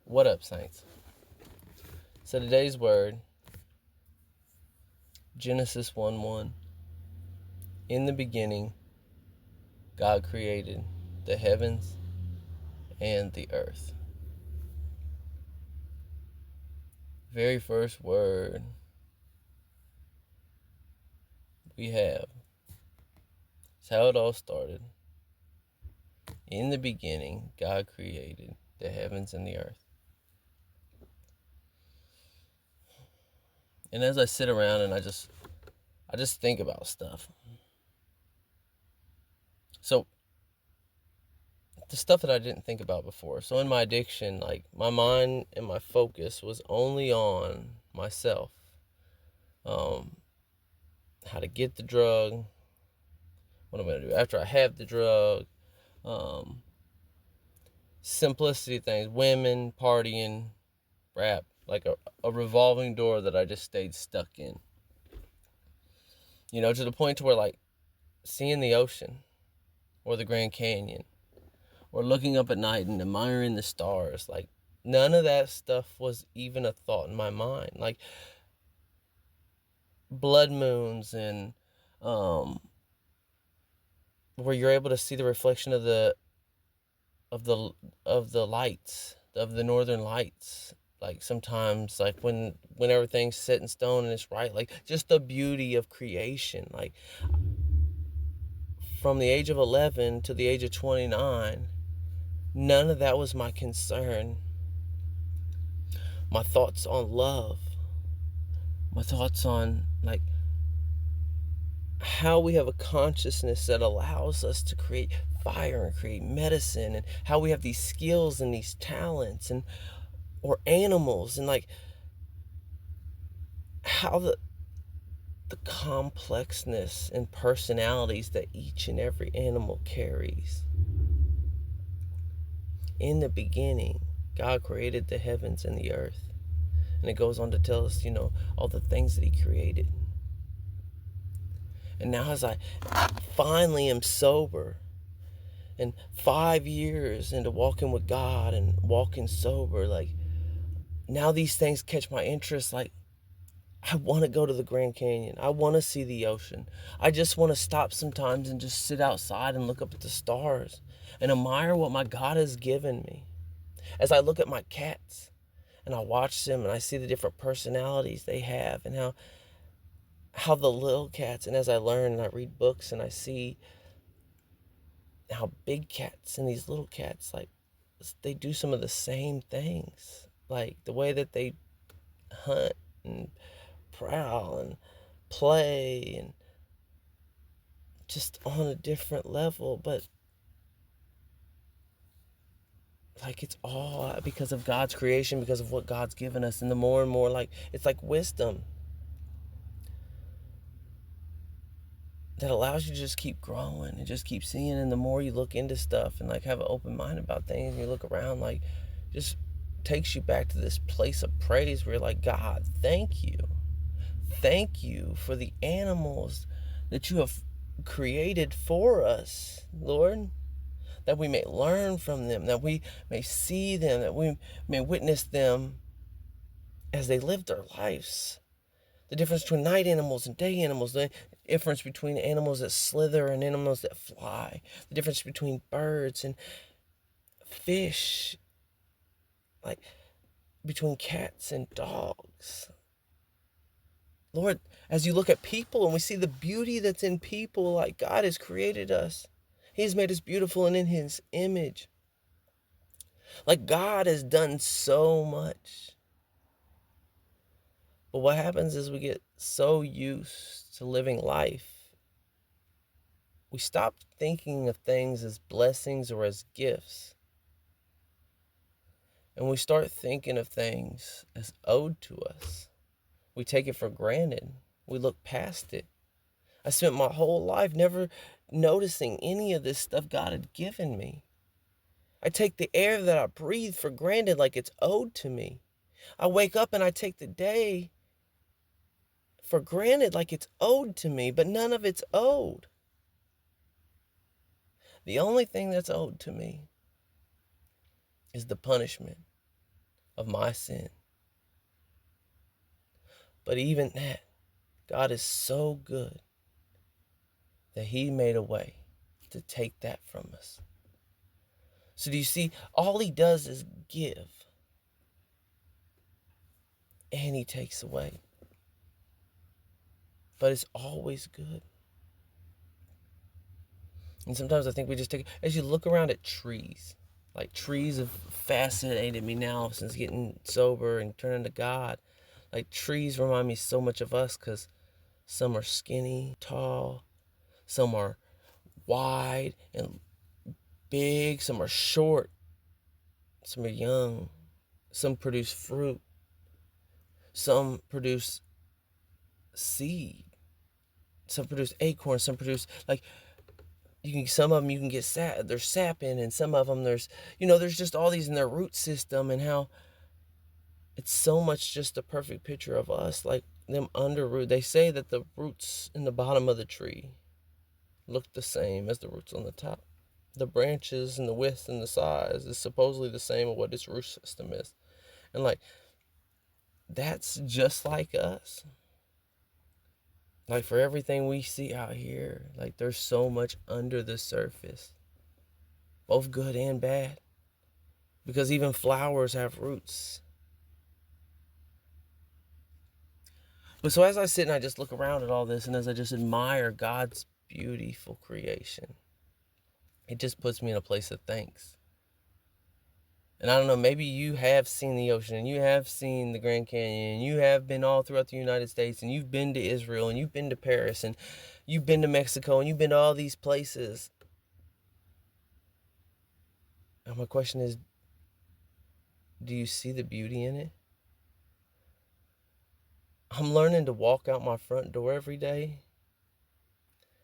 What up, Saints? So today's word, Genesis 1:1. In the beginning, God created the heavens and the earth. Very first word we have. It's how it all started. In the beginning, God created the heavens and the earth. And as I sit around and I just think about stuff. So the stuff that I didn't think about before. So in my addiction, like my mind and my focus was only on myself. How to get the drug, what I'm going to do after I have the drug, simplicity things, women, partying, rap, like a revolving door that I just stayed stuck in. You know, to the point to where like seeing the ocean or the Grand Canyon or looking up at night and admiring the stars, like none of that stuff was even a thought in my mind. Like blood moons and where you're able to see the reflection of the lights, of the northern lights, like sometimes like when everything's set in stone and it's right, like just the beauty of creation. Like from the age of 11 to the age of 29, none of that was my concern. My thoughts on love, my thoughts on like how we have a consciousness that allows us to create fire and create medicine, and how we have these skills and these talents, and or animals, and like how the complexness and personalities that each and every animal carries. In the beginning, God created the heavens and the earth. And it goes on to tell us, you know, all the things that he created. And now as I finally am sober, and 5 years into walking with God and walking sober, like now these things catch my interest. Like I want to go to the Grand Canyon. I want to see the ocean. I just want to stop sometimes and just sit outside and look up at the stars and admire what my God has given me. As I look at my cats and I watch them and I see the different personalities they have, and how the little cats, and as I learn and I read books and I see how big cats and these little cats, like they do some of the same things, like the way that they hunt and prowl and play, and just on a different level. But like it's all because of God's creation, because of what God's given us. And the more and more, like it's like wisdom that allows you to just keep growing and just keep seeing. And the more you look into stuff and like have an open mind about things, and you look around, like just takes you back to this place of praise where you're like, God, thank you. Thank you for the animals that you have created for us, Lord, that we may learn from them, that we may see them, that we may witness them as they live their lives. The difference between night animals and day animals, the difference between animals that slither and animals that fly, the difference between birds and fish, like between cats and dogs. Lord, as you look at people and we see the beauty that's in people, like God has created us. He has made us beautiful and in his image. Like God has done so much. But what happens is we get so used to living life, we stop thinking of things as blessings or as gifts. And we start thinking of things as owed to us. We take it for granted. We look past it. I spent my whole life never noticing any of this stuff God had given me. I take the air that I breathe for granted, like it's owed to me. I wake up and I take the day for granted, like it's owed to me, but none of it's owed. The only thing that's owed to me is the punishment. of my sin. But even that, God is so good that he made a way to take that from us. So do you see, all he does is give, and he takes away. But it's always good. And sometimes I think we just take, as you look around at trees, like trees have fascinated me now since getting sober and turning to God. Like trees remind me so much of us, because some are skinny, tall, some are wide and big, some are short, some are young, some produce fruit, some produce seed, some produce acorns, some produce, like, some of them you can get there's sap in, and some of them there's just all these in their root system, and how it's so much just a perfect picture of us, like them under root. They say that the roots in the bottom of the tree look the same as the roots on the top. The branches and the width and the size is supposedly the same of what its root system is. And like, that's just like us. Like, for everything we see out here, like, there's so much under the surface, both good and bad, because even flowers have roots. But so as I sit and I just look around at all this, and as I just admire God's beautiful creation, it just puts me in a place of thanks. And I don't know, maybe you have seen the ocean, and you have seen the Grand Canyon, and you have been all throughout the United States, and you've been to Israel, and you've been to Paris, and you've been to Mexico, and you've been to all these places. And my question is, do you see the beauty in it? I'm learning to walk out my front door every day,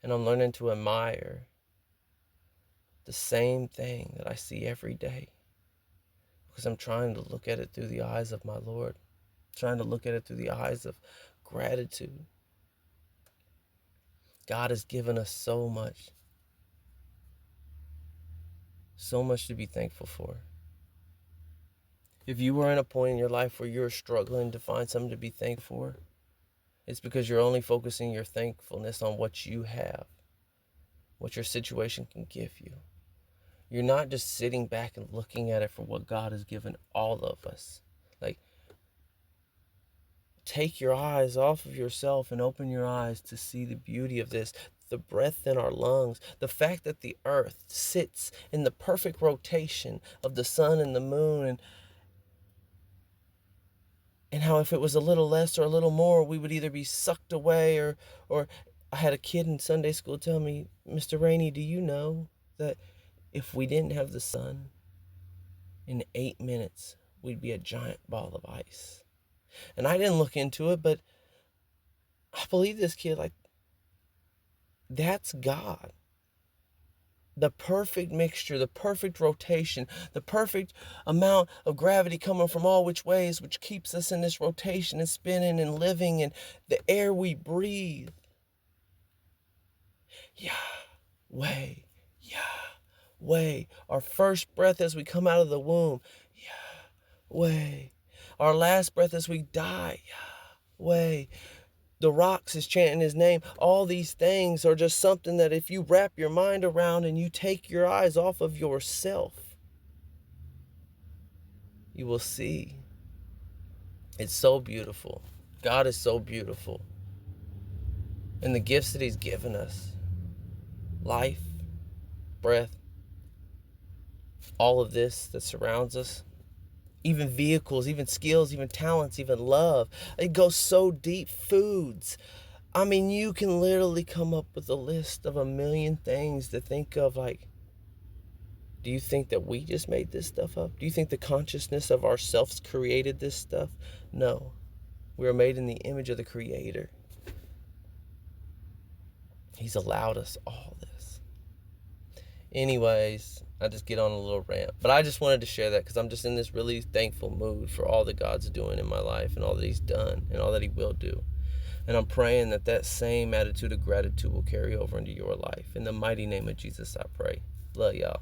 and I'm learning to admire the same thing that I see every day, because I'm trying to look at it through the eyes of my Lord, trying to look at it through the eyes of gratitude. God has given us so much to be thankful for. If you are in a point in your life where you're struggling to find something to be thankful for, it's because you're only focusing your thankfulness on what you have, what your situation can give you. You're not just sitting back and looking at it for what God has given all of us. Like, take your eyes off of yourself and open your eyes to see the beauty of this. The breath in our lungs, the fact that the earth sits in the perfect rotation of the sun and the moon, and how if it was a little less or a little more, we would either be sucked away or I had a kid in Sunday school tell me, Mr. Rainey, do you know that if we didn't have the sun, in 8 minutes, we'd be a giant ball of ice? And I didn't look into it, but I believe this kid, like, that's God. The perfect mixture, the perfect rotation, the perfect amount of gravity coming from all which ways, which keeps us in this rotation and spinning and living, and the air we breathe. Yahweh, Yahweh. Our first breath as we come out of the womb, Yahweh. Our last breath as we die, Yahweh. The rocks is chanting his name. All these things are just something that if you wrap your mind around and you take your eyes off of yourself, you will see. It's so beautiful. God is so beautiful. And the gifts that he's given us, life, breath, all of this that surrounds us, even vehicles, even skills, even talents, even love. It goes so deep. Foods. I mean, you can literally come up with a list of 1,000,000 things to think of. Like, do you think that we just made this stuff up? Do you think the consciousness of ourselves created this stuff? No. We are made in the image of the Creator. He's allowed us all this. Anyways, I just get on a little rant. But I just wanted to share that because I'm just in this really thankful mood for all that God's doing in my life and all that he's done and all that he will do. And I'm praying that that same attitude of gratitude will carry over into your life. In the mighty name of Jesus, I pray. Love y'all.